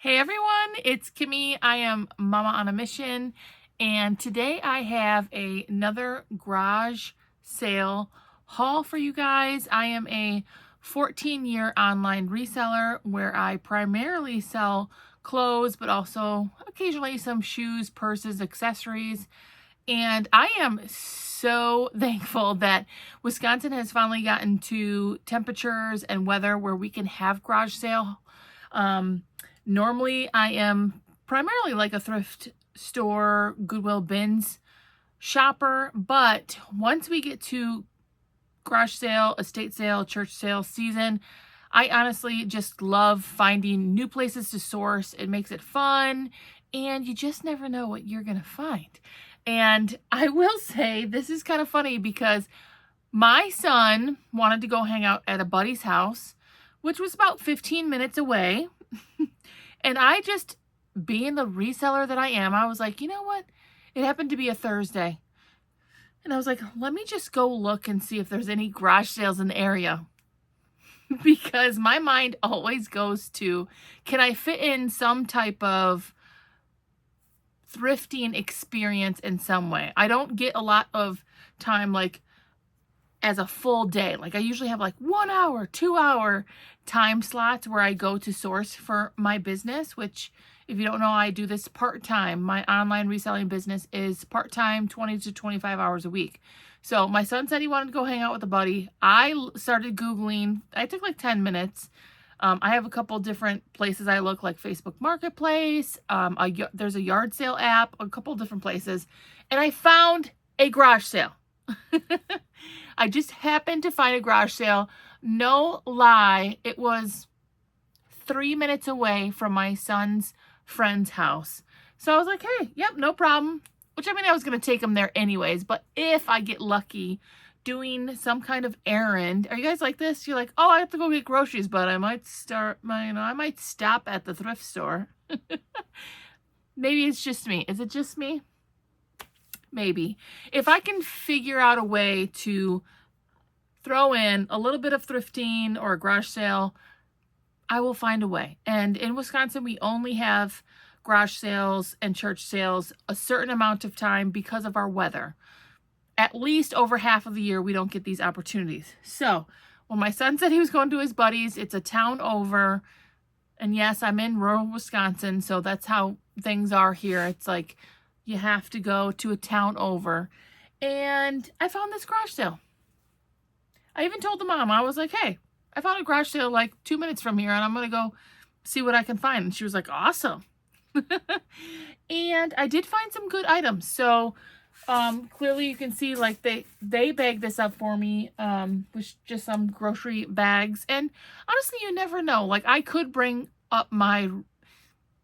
Hey everyone, it's Kimmy. I am Mama on a Mission, and today I have another garage sale haul for you guys. I am a 14-year online reseller where I primarily sell clothes, but also occasionally some shoes, purses, accessories. And I am so thankful that Wisconsin has finally gotten to temperatures and weather where we can have garage sale. Normally I am primarily like a thrift store, Goodwill bins shopper, but once we get to garage sale, estate sale, church sale season, I honestly just love finding new places to source. It makes it fun, and you just never know what you're going to find. And I will say this is kind of funny because my son wanted to go hang out at a buddy's house, which was about 15 minutes away. And I just, being the reseller that I am, I was like, you know what? It happened to be a Thursday. And I was like, let me just go look and see if there's any garage sales in the area. Because my mind always goes to, can I fit in some type of thrifting experience in some way? I don't get a lot of time like as a full day. Like I usually have like 1 hour, 2 hour time slots where I go to source for my business, which if you don't know, I do this part-time. My online reselling business is part-time, 20 to 25 hours a week. So my son said he wanted to go hang out with a buddy. I started Googling. I took like 10 minutes. I have a couple different places I look, like Facebook Marketplace. There's a yard sale app, a couple different places. And I found a garage sale. I just happened to find a garage sale. No lie, it was 3 minutes away from my son's friend's house. So I was like, hey, yep, no problem. Which, I mean, I was going to take him there anyways. But if I get lucky doing some kind of errand, are you guys like this? You're like, oh, I have to go get groceries, but I might I might stop at the thrift store. Maybe it's just me. Is it just me? Maybe. If I can figure out a way to throw in a little bit of thrifting or a garage sale, I will find a way. And in Wisconsin, we only have garage sales and church sales a certain amount of time because of our weather. At least over half of the year, we don't get these opportunities. So when my son said he was going to his buddies, it's a town over. And yes, I'm in rural Wisconsin, so that's how things are here. It's like you have to go to a town over. And I found this garage sale. I even told the mom, I was like, hey, I found a garage sale like 2 minutes from here, and I'm going to go see what I can find. And she was like, awesome. And I did find some good items. So clearly you can see like they bagged this up for me with just some grocery bags. And honestly, you never know. Like I could bring up my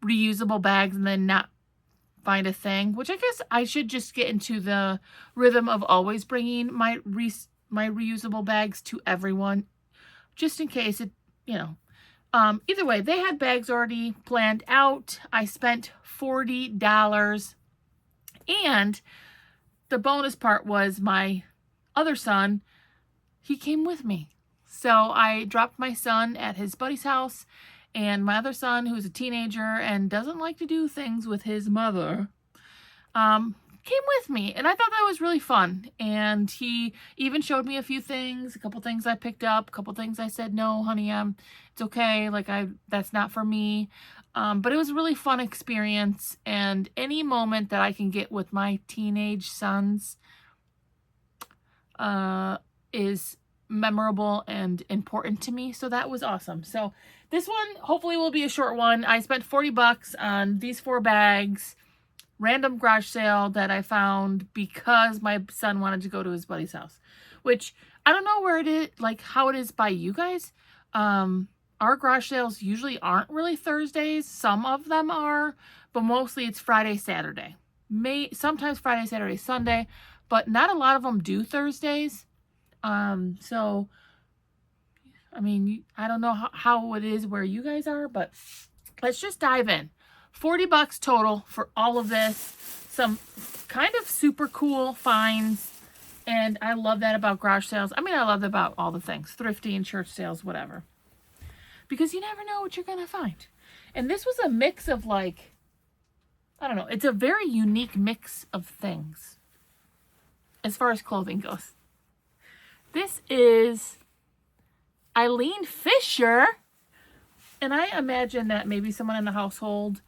reusable bags and then not find a thing, which I guess I should just get into the rhythm of always bringing my reusable bags to everyone, just in case it, you know. Either way, they had bags already planned out. I spent $40, and the bonus part was my other son, he came with me. So I dropped my son at his buddy's house, and my other son, who's a teenager and doesn't like to do things with his mother, came with me. And I thought that was really fun. And he even showed me a few things, a couple things I picked up, a couple things I said, no, honey, it's okay. Like that's not for me. But it was a really fun experience. And any moment that I can get with my teenage sons is memorable and important to me. So that was awesome. So this one hopefully will be a short one. I spent $40 on these 4 bags, random garage sale that I found because my son wanted to go to his buddy's house, which I don't know where it is, like how it is by you guys. Our garage sales usually aren't really Thursdays. Some of them are, but mostly it's Friday, Saturday. Sometimes Friday, Saturday, Sunday, but not a lot of them do Thursdays. So, I mean, I don't know how it is where you guys are, but let's just dive in. $40 total for all of this. Some kind of super cool finds. And I love that about garage sales. I mean, I love that about all the things. Thrifting, church sales, whatever. Because you never know what you're going to find. And this was a mix of like, I don't know, it's a very unique mix of things as far as clothing goes. This is Eileen Fisher. And I imagine that maybe someone in the household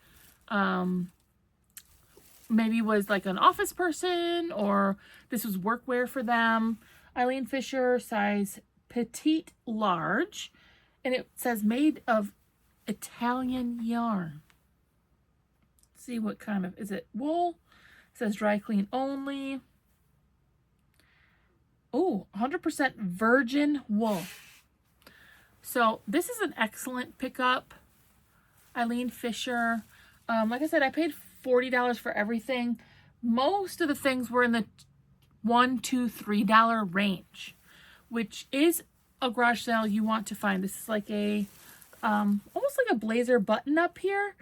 maybe was like an office person, or this was workwear for them. Eileen Fisher, size petite large. And it says made of Italian yarn. Let's see what kind of, is it wool? It says dry clean only. Oh, 100% virgin wool. So this is an excellent pickup. Eileen Fisher. Like I said, I paid $40 for everything. Most of the things were in the $1, $2, $3 range, which is a garage sale you want to find. This is like a, almost like a blazer button up here.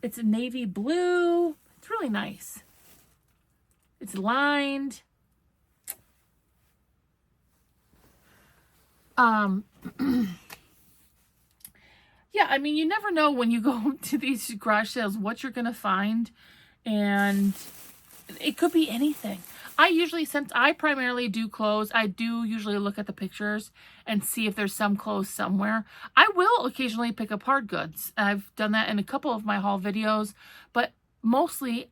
It's a navy blue. It's really nice. It's lined. Yeah, I mean, you never know when you go to these garage sales what you're going to find, and it could be anything. I usually, since I primarily do clothes, I do usually look at the pictures and see if there's some clothes somewhere. I will occasionally pick up hard goods. I've done that in a couple of my haul videos, but mostly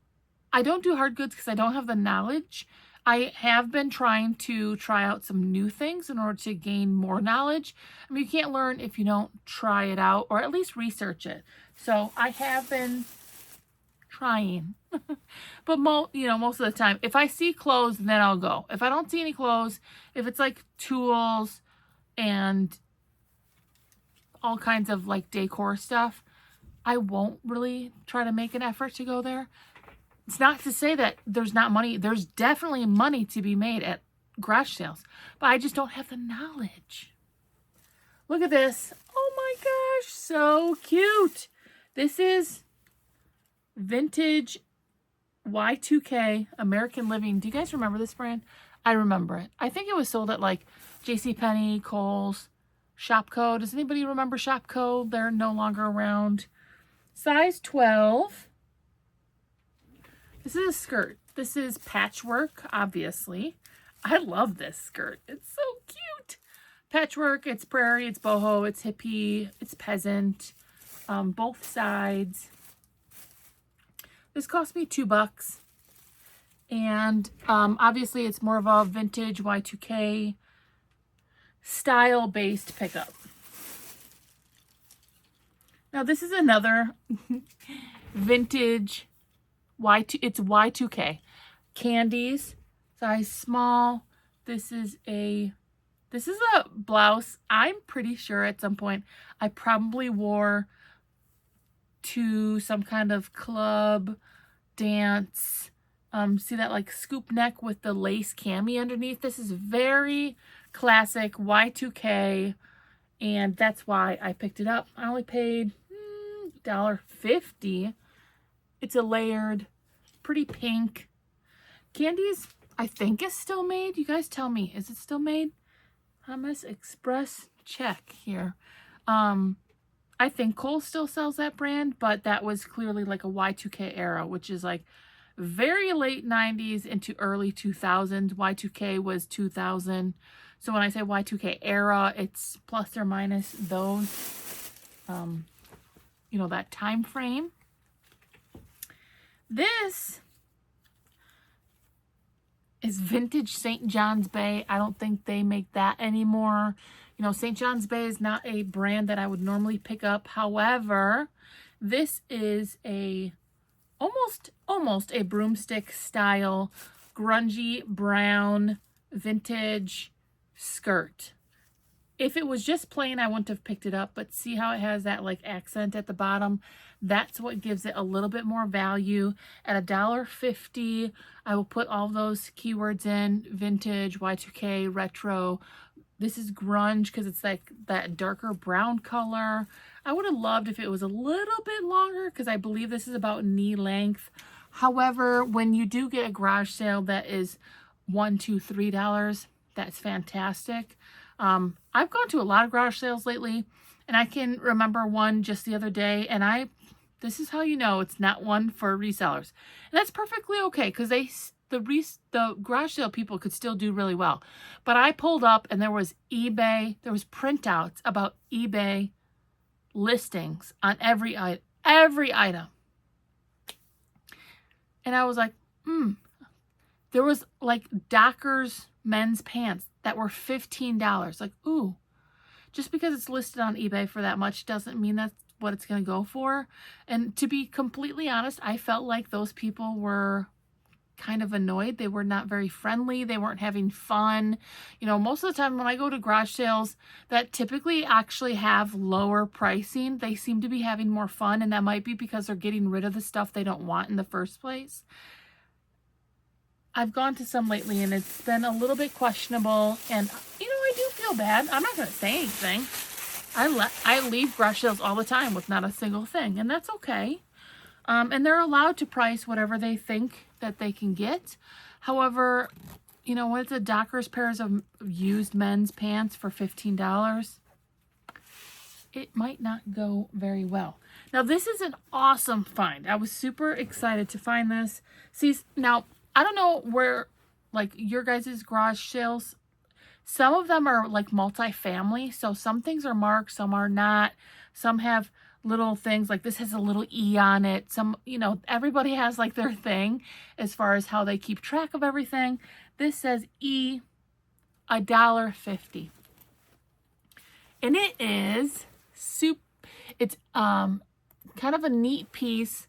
I don't do hard goods because I don't have the knowledge. I have been trying to try out some new things in order to gain more knowledge. I mean, you can't learn if you don't try it out or at least research it. So I have been trying. But most of the time, if I see clothes, then I'll go. If I don't see any clothes, if it's like tools and all kinds of like decor stuff, I won't really try to make an effort to go there. It's not to say that there's not money. There's definitely money to be made at garage sales, but I just don't have the knowledge. Look at this. Oh my gosh, so cute. This is vintage Y2K American Living. Do you guys remember this brand? I remember it. I think it was sold at like JCPenney, Kohl's, Shopko. Does anybody remember Shopko? They're no longer around. Size 12. This is a skirt. This is patchwork, obviously. I love this skirt. It's so cute. Patchwork, it's prairie, it's boho, it's hippie, it's peasant. Both sides. This cost me $2. And obviously it's more of a vintage Y2K style-based pickup. Now this is another vintage it's Y2K. Candies, size small. This is a blouse. I'm pretty sure at some point I probably wore to some kind of club, dance. See that like scoop neck with the lace cami underneath? This is very classic Y2K, and that's why I picked it up. I only paid $1.50. It's a layered, pretty pink. Candies, I think, is still made. You guys tell me, is it still made? Hummus Express check here. I think Kohl's still sells that brand, but that was clearly like a Y2K era, which is like very late 90s into early 2000s. Y2K was 2000. So when I say Y2K era, it's plus or minus those, that time frame. This is vintage St. John's Bay. I don't think they make that anymore. St. John's Bay is not a brand that I would normally pick up. However, this is a almost a broomstick style grungy brown vintage skirt. If it was just plain, I wouldn't have picked it up, but see how it has that like accent at the bottom? That's what gives it a little bit more value. At $1.50, I will put all those keywords in: vintage, Y2K, retro. This is grunge because it's like that darker brown color. I would have loved if it was a little bit longer because I believe this is about knee length. However, when you do get a garage sale that is $1, $2, $3, that's fantastic. I've gone to a lot of garage sales lately, And I can remember one just the other day, and this is how you know it's not one for resellers. And that's perfectly okay, because the garage sale people could still do really well. But I pulled up and there was printouts about eBay listings on every item. And I was like, there was like Dockers men's pants that were $15. Like, ooh, just because it's listed on eBay for that much doesn't mean that's what it's going to go for. And to be completely honest, I felt like those people were kind of annoyed. They were not very friendly. They weren't having fun. You know, most of the time when I go to garage sales that typically actually have lower pricing, they seem to be having more fun, and that might be because they're getting rid of the stuff they don't want in the first place. I've gone to some lately and it's been a little bit questionable, and you know, I do feel bad. I'm not going to say anything. I leave garage sales all the time with not a single thing, and that's okay. And they're allowed to price whatever they think that they can get. However, you know, when it's a Dockers pairs of used men's pants for $15, it might not go very well. Now, this is an awesome find. I was super excited to find this. See, now, I don't know where, like, your guys' garage sales, some of them are like multi-family, so some things are marked, some are not. Some have little things, like this has a little E on it. Some, you know, everybody has like their thing as far as how they keep track of everything. This says E, $1.50. And it is it's kind of a neat piece,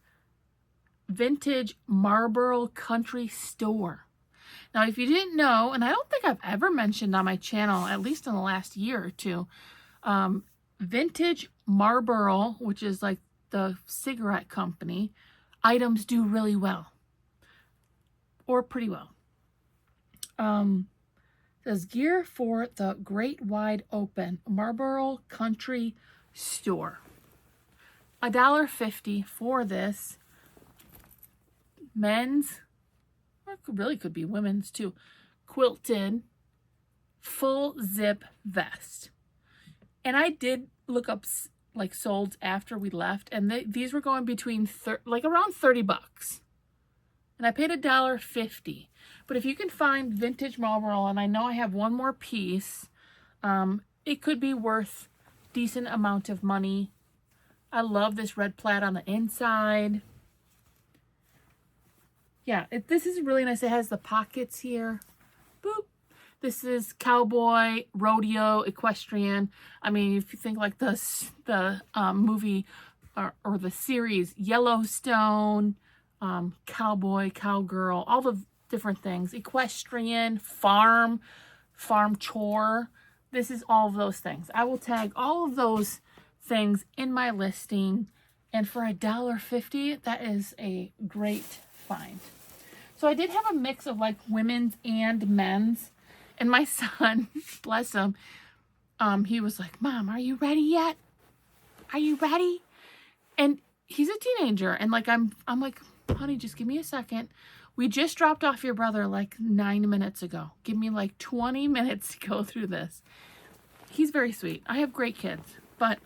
vintage Marlboro Country Store. Now, if you didn't know, and I don't think I've ever mentioned on my channel, at least in the last year or two, vintage Marlboro, which is like the cigarette company, items do really well, or pretty well. Says gear for the Great Wide Open Marlboro Country Store. $1.50 for this men's, or it really could be women's too, quilted full zip vest. And I did look up like solds after we left, and these were going between like around $30. And I paid $1.50. But if you can find vintage Marlboro, and I know I have one more piece, it could be worth decent amount of money. I love this red plaid on the inside. Yeah, this is really nice. It has the pockets here. Boop. This is cowboy, rodeo, equestrian. I mean, if you think like the movie or the series Yellowstone, cowboy, cowgirl, all the different things. Equestrian, farm chore. This is all of those things. I will tag all of those things in my listing. And for $1.50, that is a great find. So I did have a mix of like women's and men's. And my son, bless him, he was like, "Mom, are you ready yet? Are you ready?" And he's a teenager. And like, I'm like, "Honey, just give me a second. We just dropped off your brother like 9 minutes ago. Give me like 20 minutes to go through this." He's very sweet. I have great kids. But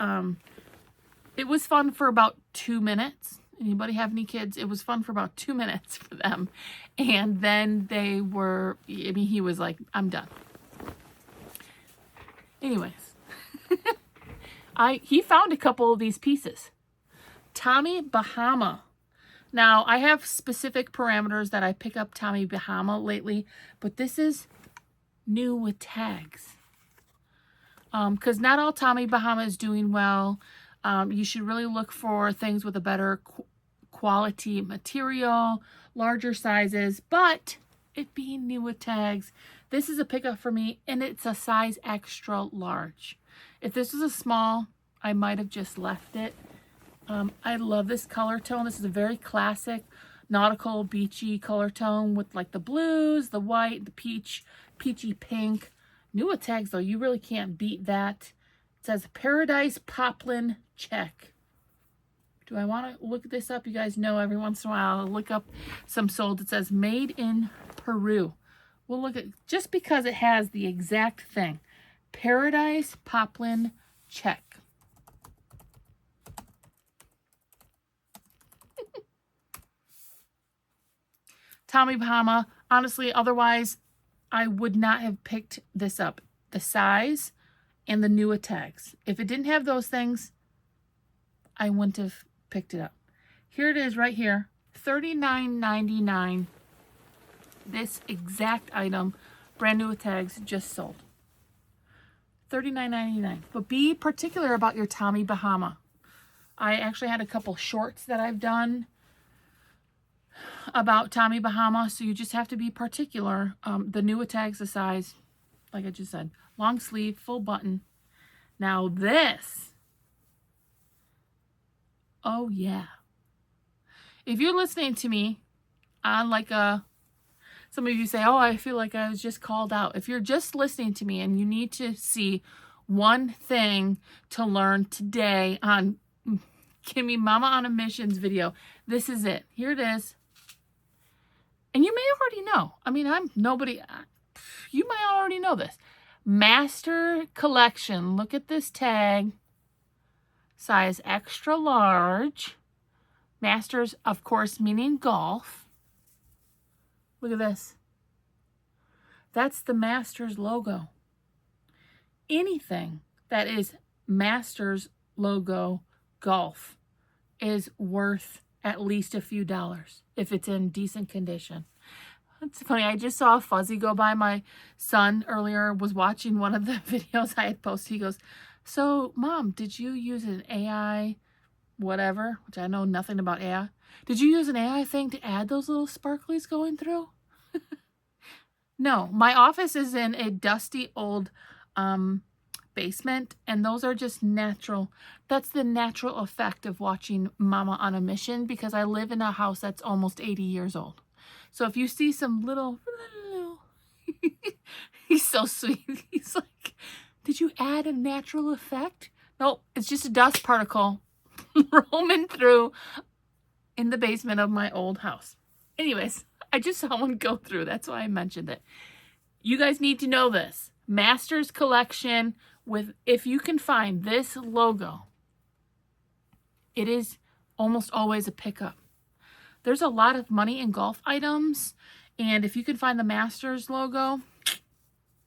it was fun for about 2 minutes. Anybody have any kids? It was fun for about 2 minutes for them. And then they were, I mean, he was like, "I'm done." Anyways, he found a couple of these pieces. Tommy Bahama. Now, I have specific parameters that I pick up Tommy Bahama lately, but this is new with tags. Because not all Tommy Bahama is doing well. You should really look for things with a better quality material, larger sizes, but it being new with tags, this is a pickup for me, and it's a size extra large. If this was a small, I might have just left it. I love this color tone. This is a very classic nautical beachy color tone with like the blues, the white, the peachy pink. New with tags though, you really can't beat that. It says Paradise Poplin Check. Do I want to look this up? You guys know every once in a while I'll look up some sold. It says made in Peru. We'll look at, just because it has the exact thing. Paradise Poplin Check. Tommy Bahama. Honestly, otherwise, I would not have picked this up. The size and the newer tags. If it didn't have those things, I wouldn't have picked it up. Here it is right here. $39.99. This exact item, brand new with tags, just sold. $39.99. But be particular about your Tommy Bahama. I actually had a couple shorts that I've done about Tommy Bahama, so you just have to be particular. The newer tags, the size, like I just said, long sleeve, full button. Now this, oh yeah. If you're listening to me on like some of you say, oh, I feel like I was just called out. If you're just listening to me and you need to see one thing to learn today on Kimmy Mama on a Missions video, this is it. Here it is. And you may already know. I mean, you might already know this. Master Collection. Look at this tag. Size extra large. Masters, of course, meaning golf. Look at this. That's the Masters logo. Anything that is Masters logo golf is worth at least a few dollars if it's in decent condition. It's funny, I just saw a fuzzy go by. My son earlier was watching one of the videos I had posted. He goes, so Mom, did you use an AI whatever, which I know nothing about AI. Did you use an AI thing to add those little sparklies going through? No, my office is in a dusty old basement, and those are just natural. That's the natural effect of watching Mama on a Mission, because I live in a house that's almost 80 years old. So if you see some little he's so sweet. He's like, did you add a natural effect? Nope, it's just a dust particle roaming through in the basement of my old house. Anyways, I just saw one go through. That's why I mentioned it. You guys need to know this. Masters Collection with, if you can find this logo, it is almost always a pickup. There's a lot of money in golf items, and if you can find the Masters logo,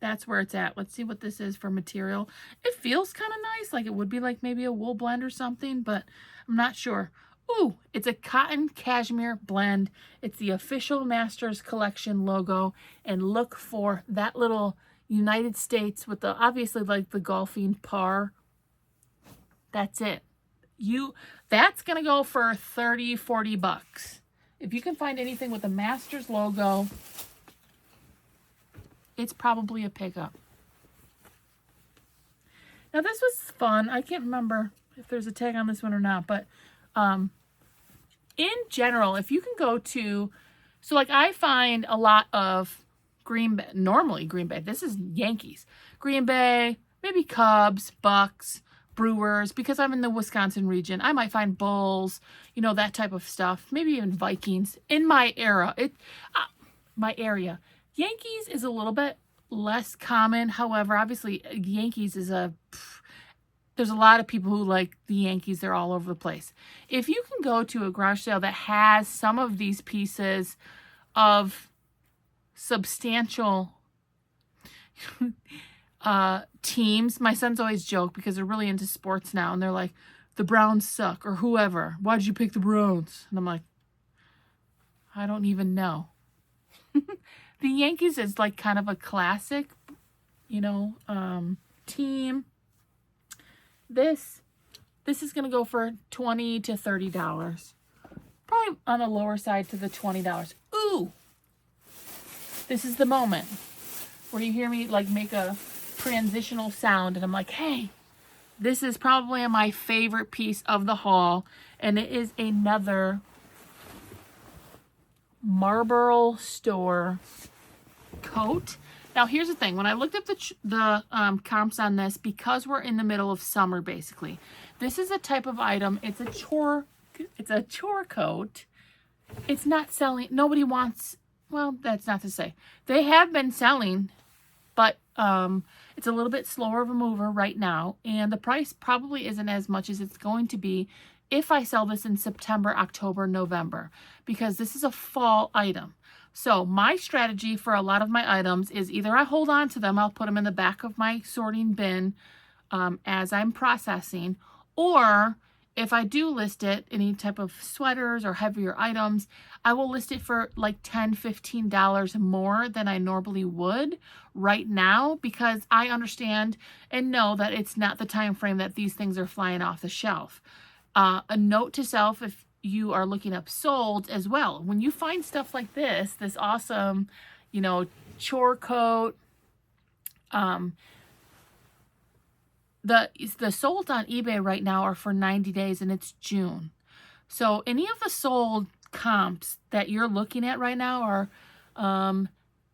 that's where it's at. Let's see what this is for material. It feels kind of nice, like it would be like maybe a wool blend or something, but I'm not sure. Ooh, it's a cotton cashmere blend. It's the official Masters Collection logo, and look for that little United States with the, obviously like the golfing par. That's it. That's gonna go for 30, 40 bucks. If you can find anything with the Masters logo, it's probably a pickup. Now this was fun. I can't remember if there's a tag on this one or not, but in general, if you can go to, so like I find a lot of normally Green Bay, this is Yankees, Green Bay, maybe Cubs, Bucks, Brewers, because I'm in the Wisconsin region. I might find Bulls, you know, that type of stuff, maybe even Vikings in my era. My area. Yankees is a little bit less common. However, obviously Yankees is there's a lot of people who like the Yankees. They're all over the place. If you can go to a garage sale that has some of these pieces of substantial teams, my sons always joke because they're really into sports now, and they're like, the Browns suck, or whoever. Why did you pick the Browns? And I'm like, I don't even know. The Yankees is like kind of a classic, you know, team. This is going to go for $20 to $30. Probably on the lower side to the $20. Ooh! This is the moment where you hear me like make a transitional sound, and I'm like, hey, this is probably my favorite piece of the haul, and it is another Marlboro store coat. Now here's the thing, when I looked up the comps on this, because we're in the middle of summer basically, this is a type of item, it's a chore coat. It's not selling, nobody wants, well, that's not to say, they have been selling, but it's a little bit slower of a mover right now, and the price probably isn't as much as it's going to be if I sell this in September, October, November, because this is a fall item. So my strategy for a lot of my items is either I hold on to them, I'll put them in the back of my sorting bin as I'm processing, or if I do list it, any type of sweaters or heavier items, I will list it for like $10, $15 more than I normally would right now, because I understand and know that it's not the time frame that these things are flying off the shelf. A note to self, if you are looking up sold as well, when you find stuff like this awesome, you know, chore coat, the sold on eBay right now are for 90 days and it's June. So any of the sold comps that you're looking at right now are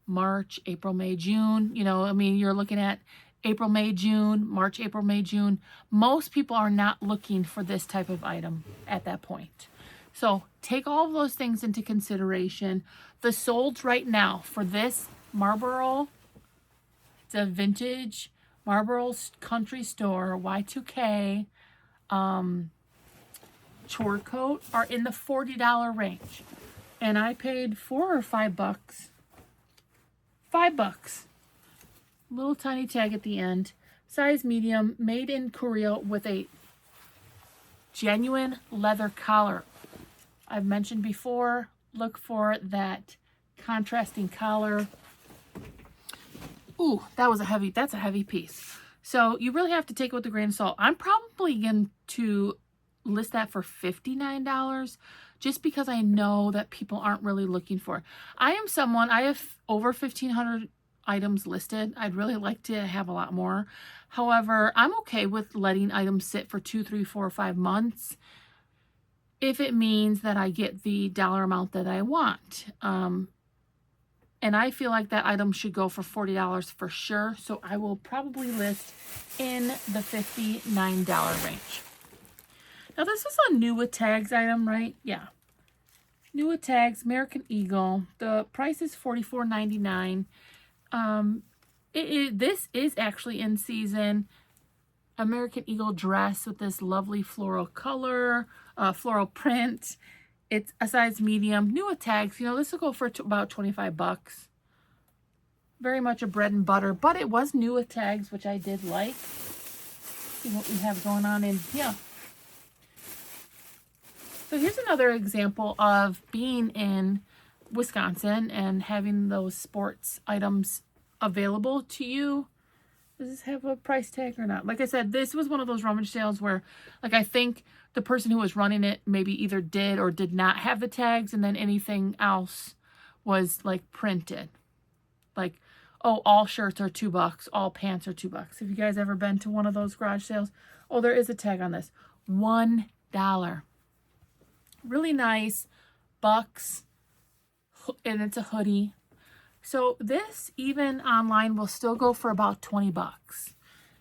March, April, May, June. You know, I mean, you're looking at April, May, June, March, April, May, June. Most people are not looking for this type of item at that point. So take all of those things into consideration. The solds right now for this Marlboro, it's a vintage Marlboro Country Store Y2K chore coat, are in the $40 range. And I paid $4 or $5. $5. Little tiny tag at the end. Size medium, made in Korea with a genuine leather collar. I've mentioned before, look for that contrasting collar. Ooh, that's a heavy piece. So you really have to take it with a grain of salt. I'm probably going to list that for $59 just because I know that people aren't really looking for it. I have over 1,500 items listed. I'd really like to have a lot more. However, I'm okay with letting items sit for 2, 3, 4, 5 months if it means that I get the dollar amount that I want. And I feel like that item should go for $40 for sure. So I will probably list in the $59 range. Now this is a new with tags item, right? Yeah. New with tags, American Eagle. The price is $44.99. This is actually in season. American Eagle dress with this lovely floral color, floral print. It's a size medium, new with tags. You know, this will go for about $25. Very much a bread and butter, but it was new with tags, which I did like. See what we have going on in here. So here's another example of being in Wisconsin and having those sports items available to you. Does this have a price tag or not? Like I said, this was one of those rummage sales where, like, I think the person who was running it maybe either did or did not have the tags, and then anything else was like printed. Like, oh, all shirts are $2, all pants are $2. Have you guys ever been to one of those garage sales? Oh, there is a tag on this. $1. Really nice, bucks, and it's a hoodie. So this, even online, will still go for about $20.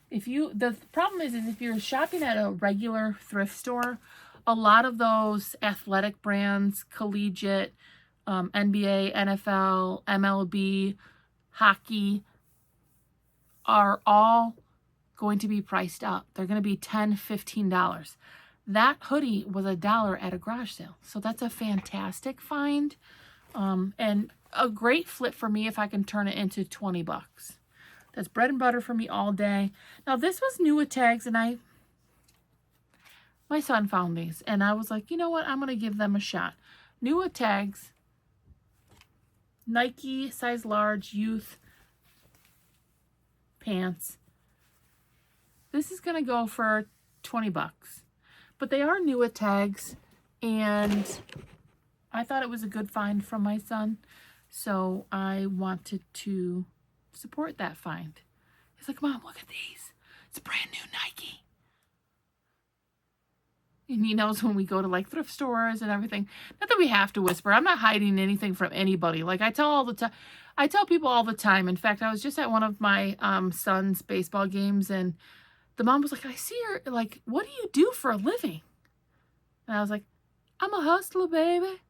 The problem is if you're shopping at a regular thrift store, a lot of those athletic brands, collegiate, NBA, NFL, MLB, hockey, are all going to be priced up. They're going to be $10, $15. That hoodie was $1 at a garage sale. So that's a fantastic find. And a great flip for me if I can turn it into $20. That's bread and butter for me all day. Now this was new with tags, and my son found these, and I was like, you know what? I'm going to give them a shot. New with tags, Nike size large youth pants. This is going to go for $20, but they are new with tags, and I thought it was a good find from my son, so I wanted to support that find. He's like, Mom, look at these. It's brand new Nike. And he knows when we go to like thrift stores and everything. Not that we have to whisper. I'm not hiding anything from anybody. Like I tell people all the time. In fact, I was just at one of my son's baseball games, and the mom was like, I see her. Like, what do you do for a living? And I was like, I'm a hustler, baby.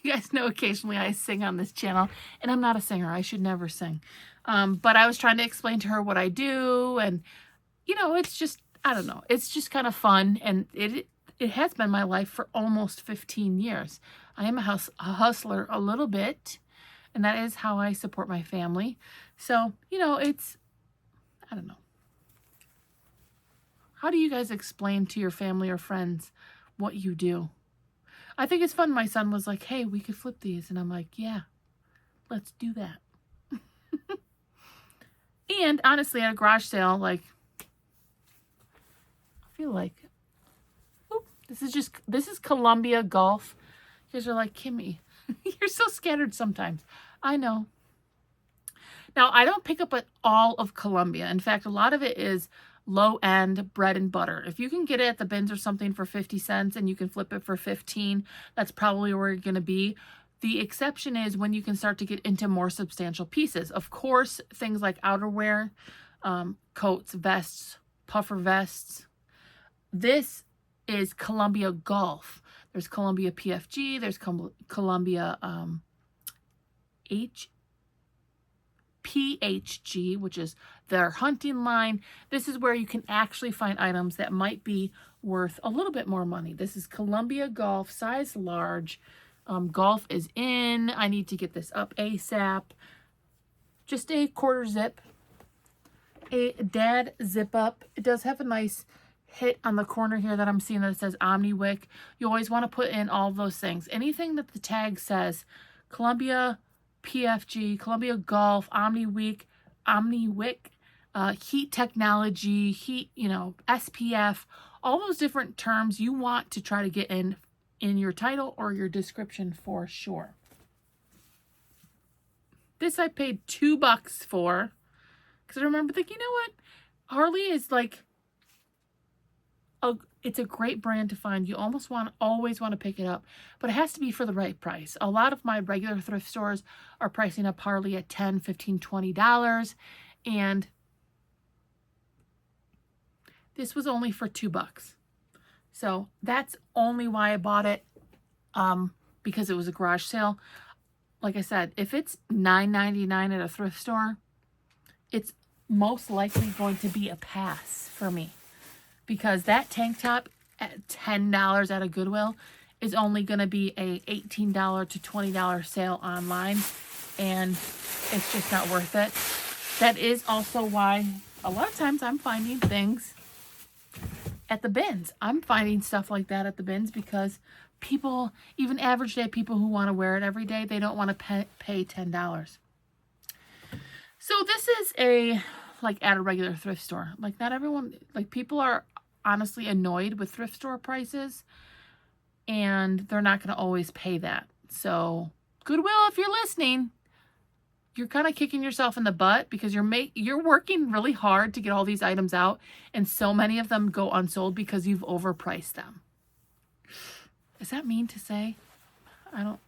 You guys know occasionally I sing on this channel, and I'm not a singer. I should never sing. But I was trying to explain to her what I do, and, you know, it's just, I don't know. It's just kind of fun, and it has been my life for almost 15 years. I am a hustler a little bit, and that is how I support my family. So, you know, it's, I don't know. How do you guys explain to your family or friends what you do? I think it's fun. My son was like, hey, we could flip these. And I'm like, yeah, let's do that. And honestly, at a garage sale, like, I feel like, oop, this is Columbia Golf. You guys are like, Kimmy, you're so scattered sometimes. I know. Now, I don't pick up at all of Columbia. In fact, a lot of it is low-end bread and butter. If you can get it at the bins or something for 50 cents and you can flip it for 15, that's probably where you're going to be. The exception is when you can start to get into more substantial pieces. Of course, things like outerwear, coats, vests, puffer vests. This is Columbia Golf. There's Columbia PFG. There's Columbia PHG, which is their hunting line. This is where you can actually find items that might be worth a little bit more money. This is Columbia Golf, size large. Golf is in. I need to get this up ASAP. Just a quarter zip. A dad zip up. It does have a nice hit on the corner here that I'm seeing that says Omni-Wick. You always want to put in all of those things. Anything that the tag says Columbia PFG, Columbia Golf, Omni-Wick, heat technology, heat, you know, SPF, all those different terms you want to try to get in your title or your description for sure. This I paid $2 for because I remember thinking, you know what? Harley is like, it's a great brand to find. You always want to pick it up, but it has to be for the right price. A lot of my regular thrift stores are pricing up Harley at $10, $15, $20, and this was only for $2. So that's only why I bought it, because it was a garage sale. Like I said, if it's $9.99 at a thrift store, it's most likely going to be a pass for me. Because that tank top at $10 at a Goodwill is only going to be a $18 to $20 sale online. And it's just not worth it. That is also why a lot of times I'm finding things at the bins. I'm finding stuff like that at the bins because people, even average day people who want to wear it every day, they don't want to pay $10. So this is like at a regular thrift store. Like not everyone, like people are honestly annoyed with thrift store prices and they're not going to always pay that. So Goodwill, if you're listening, you're kind of kicking yourself in the butt because you're working really hard to get all these items out and so many of them go unsold because you've overpriced them. Is that mean to say? I don't,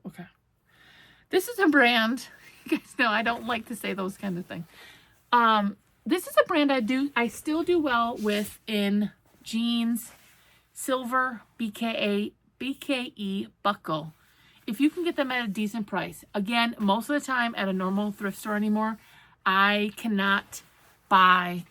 okay. This is a brand, you guys know I don't like to say those kind of things. This is a brand I still do well with in jeans, silver, BKE buckle. If you can get them at a decent price. Again, most of the time at a normal thrift store anymore, I cannot buy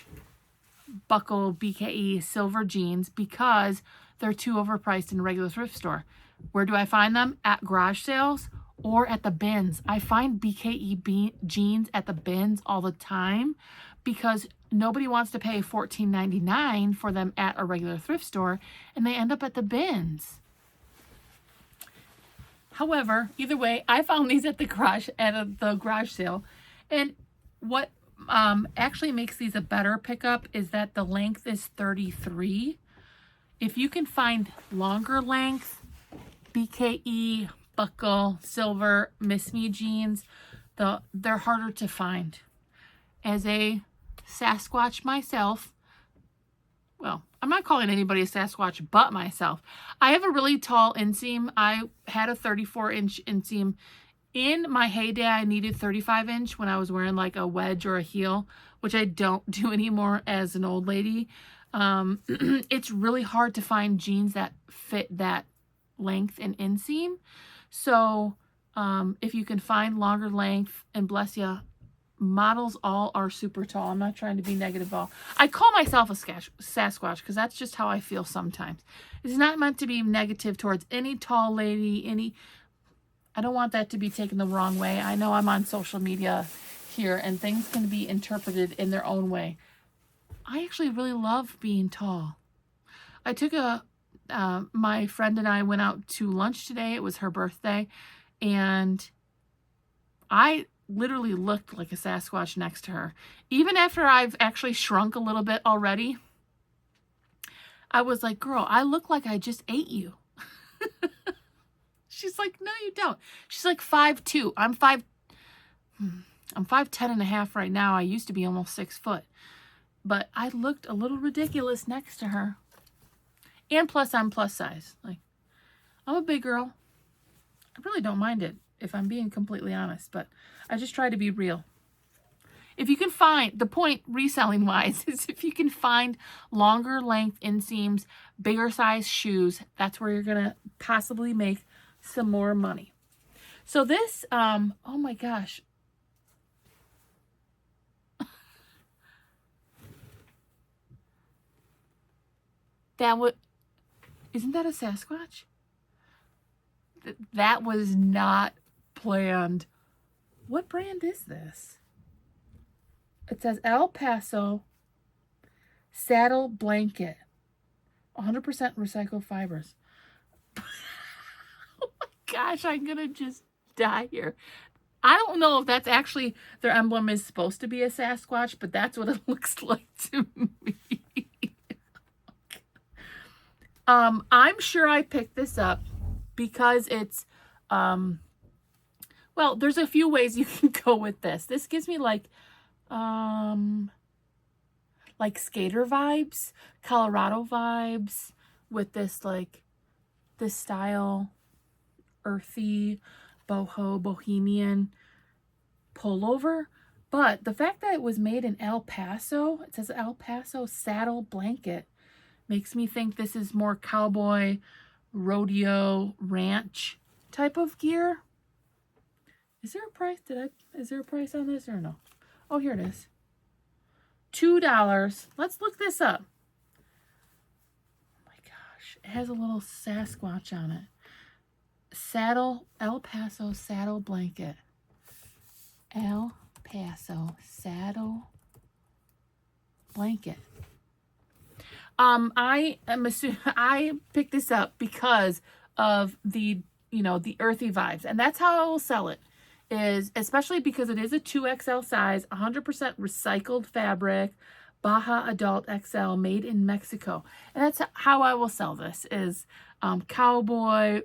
buckle BKE silver jeans because they're too overpriced in a regular thrift store. Where do I find them? At garage sales or at the bins. I find BKE jeans at the bins all the time because nobody wants to pay $14.99 for them at a regular thrift store and they end up at the bins. However, either way, I found these at the garage sale. And what actually makes these a better pickup is that the length is 33. If you can find longer length, BKE, buckle, silver, Miss Me jeans, they're harder to find. As a Sasquatch myself, well, I'm not calling anybody a Sasquatch but myself. I have a really tall inseam. I had a 34-inch inseam. In my heyday, I needed 35-inch when I was wearing like a wedge or a heel, which I don't do anymore as an old lady. It's really hard to find jeans that fit that length and inseam. So if you can find longer length, and bless you, models all are super tall. I'm not trying to be negative at all. I call myself a Sasquatch because that's just how I feel sometimes. It's not meant to be negative towards any tall lady, I don't want that to be taken the wrong way. I know I'm on social media here and things can be interpreted in their own way. I actually really love being tall. I took my friend and I went out to lunch today. It was her birthday, and I literally looked like a Sasquatch next to her. Even after I've actually shrunk a little bit already, I was like, girl, I look like I just ate you. She's like, no, you don't. She's like 5'2". I'm 5'10" and a half right now. I used to be almost 6 foot. But I looked a little ridiculous next to her. And plus, I'm plus size. Like, I'm a big girl. I really don't mind it, if I'm being completely honest. But I just try to be real. If you can find, the point reselling wise is if you can find longer length inseams, bigger size shoes, that's where you're going to possibly make some more money. So this, oh my gosh. That would, isn't that a Sasquatch? That was not planned. What brand is this? It says El Paso Saddle Blanket. 100% recycled fibers. Oh my gosh, I'm going to just die here. I don't know if that's actually, their emblem is supposed to be a Sasquatch, but that's what it looks like to me. I'm sure I picked this up because it's, well, there's a few ways you can go with this. This gives me like skater vibes, Colorado vibes with this, like, this style, earthy, boho, bohemian pullover. But the fact that it was made in El Paso, it says El Paso Saddle Blanket, makes me think this is more cowboy, rodeo, ranch type of gear. Is there a price? Is there a price on this or no? Oh, here it is. $2. Let's look this up. Oh my gosh. It has a little Sasquatch on it. Saddle, El Paso Saddle Blanket. El Paso Saddle Blanket. I am assuming I picked this up because of the, the earthy vibes, and that's how I will sell it. Is especially because it is a 2XL size, 100% recycled fabric, Baja Adult XL, made in Mexico, and that's how I will sell this. Is cowboy,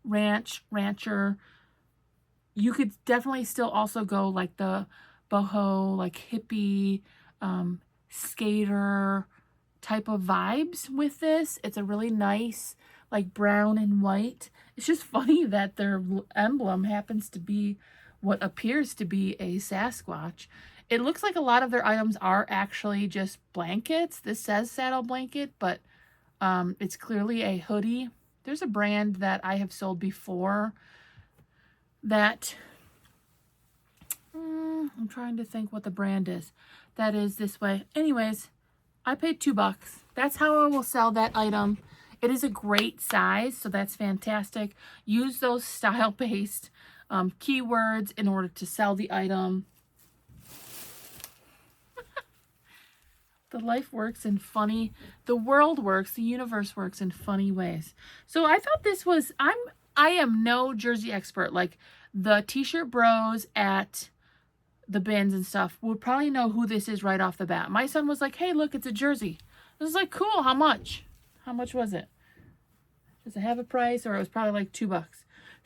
rancher. You could definitely still also go like the boho, like hippie, skater type of vibes with this. It's a really nice, like, brown and white. It's just funny that their emblem happens to be what appears to be a Sasquatch. It looks like a lot of their items are actually just blankets. This says saddle blanket, but it's clearly a hoodie. There's a brand that I have sold before that, I'm trying to think what the brand is. That is this way. Anyways, I paid $2. That's how I will sell that item. It is a great size, so that's fantastic. Use those style-based keywords in order to sell the item. The life works in funny, the world works, the universe works in funny ways. So I thought this was, I am no jersey expert. Like, the t-shirt bros at the bins and stuff would probably know who this is right off the bat. My son was like, hey, look, it's a jersey. I was like, cool, how much? How much was it? Does it have a price? Or it was probably like $2.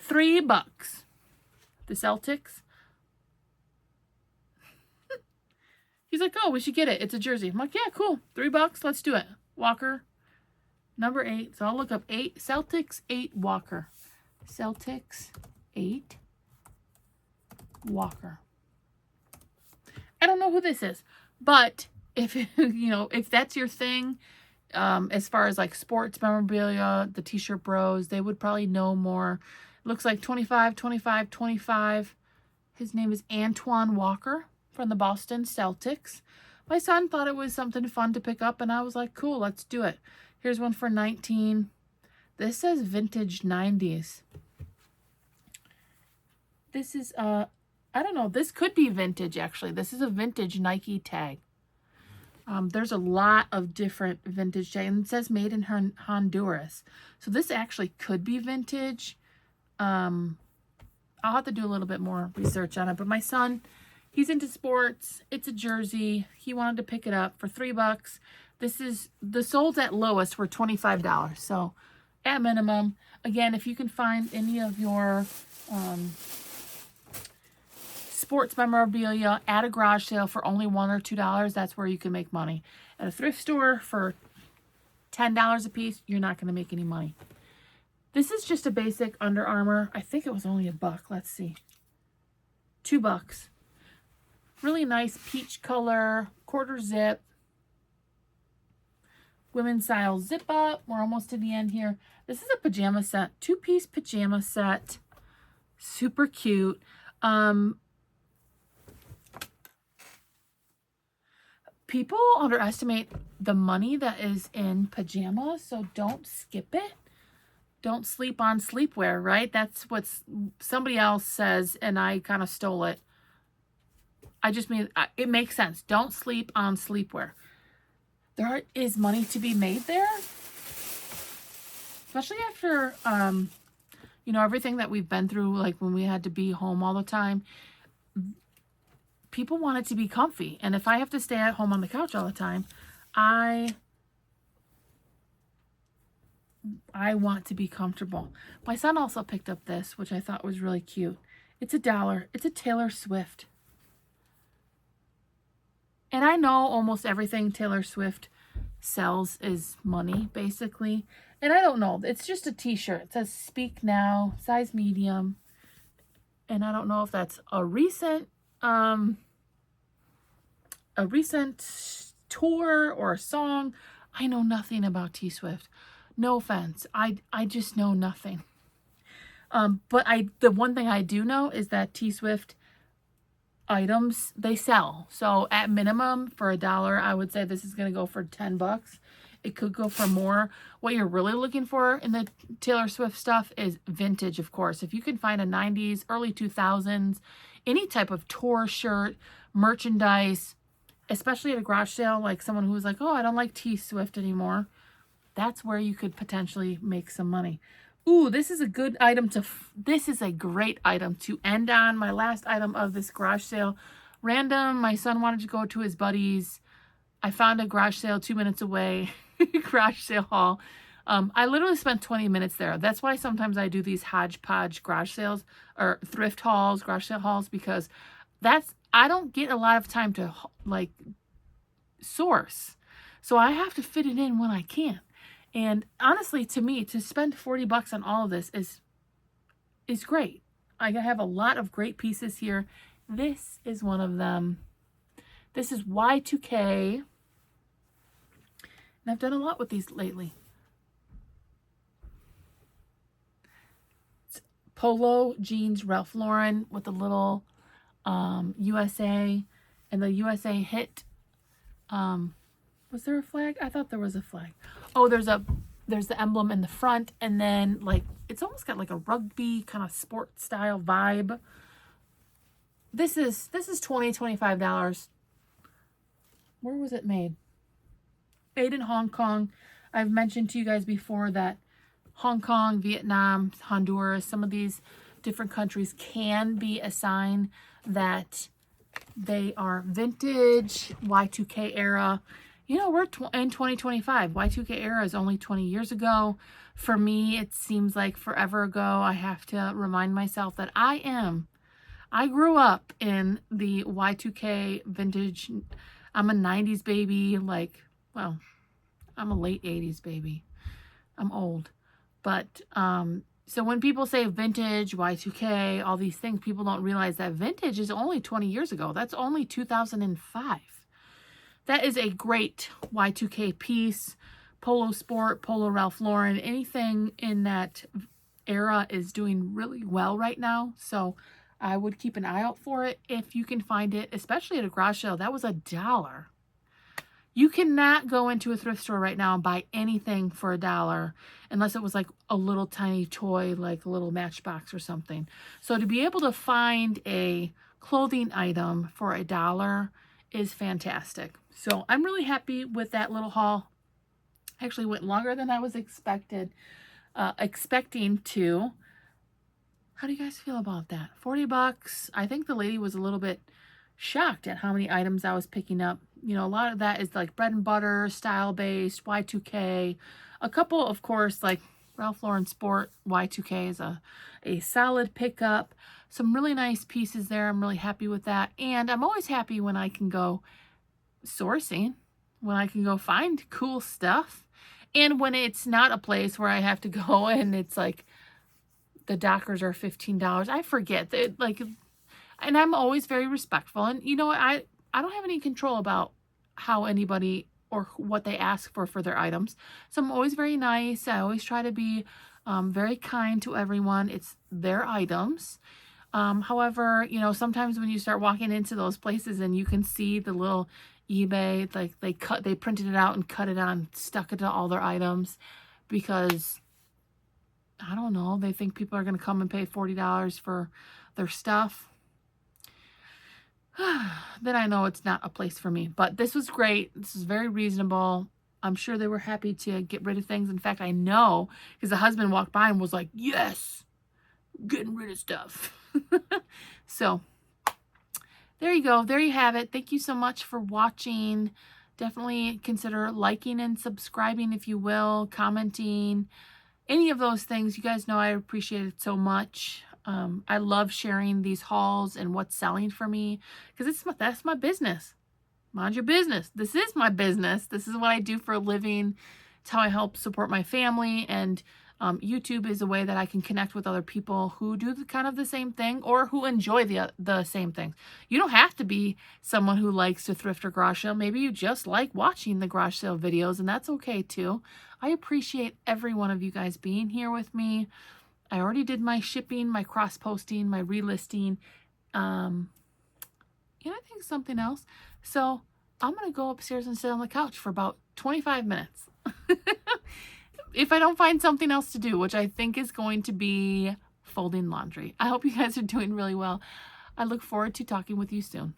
$3. The Celtics. He's like, oh, we should get it. It's a jersey. I'm like, yeah, cool. $3. Let's do it. Walker. Number 8. So I'll look up 8. Celtics 8 Walker. Celtics 8 Walker. I don't know who this is, but if if that's your thing, as far as like sports memorabilia, the t-shirt bros, they would probably know more. It looks like 25, 25, 25. His name is Antoine Walker from the Boston Celtics. My son thought it was something fun to pick up, and I was like, cool, let's do it. Here's one for 19. This says vintage 90s. This is, I don't know, this could be vintage, actually. This is a vintage Nike tag. There's a lot of different vintage tags, and it says made in Honduras. So this actually could be vintage. I'll have to do a little bit more research on it, but my son, he's into sports. It's a jersey. He wanted to pick it up for $3. This is, the solds at lowest were $25. So at minimum, again, if you can find any of your sports memorabilia at a garage sale for only $1 or $2, that's where you can make money. At a thrift store for $10 a piece, you're not going to make any money. This is just a basic Under Armour. I think it was only $1. Let's see. $2. Really nice peach color, quarter zip. Women's style zip up. We're almost to the end here. This is a pajama set. 2-piece pajama set. Super cute. People underestimate the money that is in pajamas, so don't skip it. Don't sleep on sleepwear, right? That's what somebody else says, and I kind of stole it. I just mean, it makes sense. Don't sleep on sleepwear. There is money to be made there. Especially after, you know, everything that we've been through, like when we had to be home all the time. People want it to be comfy. And if I have to stay at home on the couch all the time, I want to be comfortable. My son also picked up this, which I thought was really cute. It's $1. It's a Taylor Swift. And I know almost everything Taylor Swift sells is money, basically. And I don't know. It's just a t-shirt. It says Speak Now, size medium. And I don't know if that's a recent tour or a song. I know nothing about T Swift. No offense. I just know nothing. But the one thing I do know is that T Swift items, they sell. So at minimum for $1, I would say this is going to go for $10. It could go for more. What you're really looking for in the Taylor Swift stuff is vintage, of course. If you can find a 90s, early 2000s, any type of tour shirt, merchandise, especially at a garage sale, like someone who was like, oh, I don't like T Swift anymore. That's where you could potentially make some money. Ooh, this is a good item this is a great item to end on. My last item of this garage sale. Random, my son wanted to go to his buddies. I found a garage sale 2 minutes away. Garage sale haul. I literally spent 20 minutes there. That's why sometimes I do these hodgepodge garage sales or thrift hauls, garage sale hauls, because I don't get a lot of time to like source. So I have to fit it in when I can. And honestly, to me, to spend $40 on all of this is great. I have a lot of great pieces here. This is one of them. This is Y2K. And I've done a lot with these lately. It's polo jeans, Ralph Lauren with a little USA. And the USA hit. Was there a flag? I thought there was a flag. Oh, there's the emblem in the front, and then like it's almost got like a rugby kind of sport style vibe. This is $25. Where was it made? Made in Hong Kong. I've mentioned to you guys before that Hong Kong, Vietnam, Honduras, some of these different countries can be a sign that they are vintage, Y2K era. You know, we're in 2025. Y2K era is only 20 years ago. For me, it seems like forever ago. I have to remind myself that I grew up in the Y2K vintage. I'm a 90s baby. Like, well, I'm a late 80s baby. I'm old. But, so when people say vintage, Y2K, all these things, people don't realize that vintage is only 20 years ago. That's only 2005. That is a great Y2K piece. Polo Sport, Polo Ralph Lauren, anything in that era is doing really well right now. So I would keep an eye out for it if you can find it, especially at a garage sale. That was $1. You cannot go into a thrift store right now and buy anything for $1 unless it was like a little tiny toy, like a little Matchbox or something. So to be able to find a clothing item for $1 is fantastic. So I'm really happy with that little haul. Actually went longer than I was expecting to. How do you guys feel about that? 40 bucks. I think the lady was a little bit shocked at how many items I was picking up. You know, a lot of that is like bread and butter, style-based, Y2K. A couple, of course, like Ralph Lauren Sport Y2K is a solid pickup. Some really nice pieces there. I'm really happy with that. And I'm always happy when I can go sourcing, when I can go find cool stuff. And when it's not a place where I have to go and it's like the Dockers are $15. I forget that, like, and I'm always very respectful. And you know what? I don't have any control about how anybody or what they ask for their items. So I'm always very nice. I always try to be very kind to everyone. It's their items. However, you know, sometimes when you start walking into those places and you can see the little eBay, like they printed it out and cut it on, stuck it to all their items because, I don't know, they think people are going to come and pay $40 for their stuff. Then I know it's not a place for me. But this was great. This is very reasonable. I'm sure they were happy to get rid of things. In fact, I know because the husband walked by and was like, yes, getting rid of stuff. So there you go. There you have it. Thank you so much for watching. Definitely consider liking and subscribing if you will, commenting, any of those things. You guys know I appreciate it so much. I love sharing these hauls and what's selling for me because that's my business. Mind your business. This is my business. This is what I do for a living. It's how I help support my family, and YouTube is a way that I can connect with other people who do kind of the same thing or who enjoy the same things. You don't have to be someone who likes to thrift or garage sale. Maybe you just like watching the garage sale videos, and that's okay too. I appreciate every one of you guys being here with me. I already did my shipping, my cross-posting, my relisting, and I think something else. So I'm going to go upstairs and sit on the couch for about 25 minutes. If I don't find something else to do, which I think is going to be folding laundry. I hope you guys are doing really well. I look forward to talking with you soon.